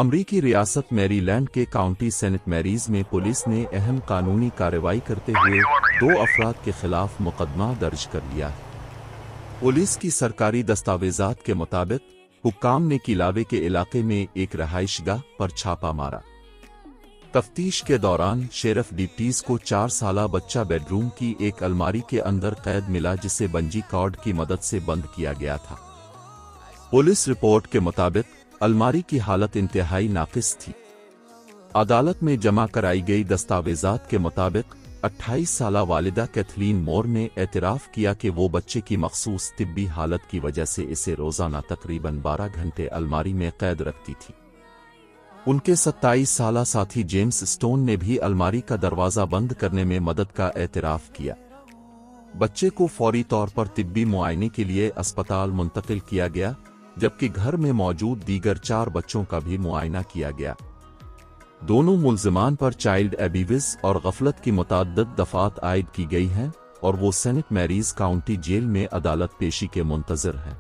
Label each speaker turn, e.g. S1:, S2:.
S1: अमरीकी रियासत मैरीलैंड के काउंटी सेंट मैरीज में पुलिस ने अहम कानूनी कार्रवाई करते हुए 2 अफराद के खिलाफ मुकदमा दर्ज कर लिया है। पुलिस की सरकारी दस्तावेजात के मुताबिक हुक्काम ने किलावे के इलाके में एक रहायशगाह पर छापा मारा। तफ्तीश के दौरान शेरिफ डिप्टीज को 4 साला बच्चा बेडरूम की एक अलमारी के अंदर कैद मिला, जिसे बंजी कॉर्ड की मदद से बंद किया गया था। पुलिस रिपोर्ट के मुताबिक अलमारी की हालत इंतहाई नाकिस थी। अदालत में जमा कराई गई दस्तावेजात के मुताबिक 28 साला वालिदा कैथलीन मोर ने एतराफ़ किया कि वो बच्चे की मखसूस तिब्बी हालत की वजह से इसे रोज़ाना तकरीबन 12 घंटे अलमारी में कैद रखती थी। उनके 27 साला साथी जेम्स स्टोन ने भी अलमारी का दरवाज़ा बंद करने में मदद का एतराफ़ किया। बच्चे को फौरी तौर पर तिब्बी मुआयने के लिए अस्पताल मुंतकिल किया गया, जबकि घर में मौजूद दीगर 4 बच्चों का भी मुआयना किया गया। दोनों मुल्ज़िमान पर चाइल्ड एब्यूज़ और गफलत की मुतअद्दिद दफ़ात आयद की गई हैं और वो सेंट मैरीज काउंटी जेल में अदालत पेशी के मुंतज़िर हैं।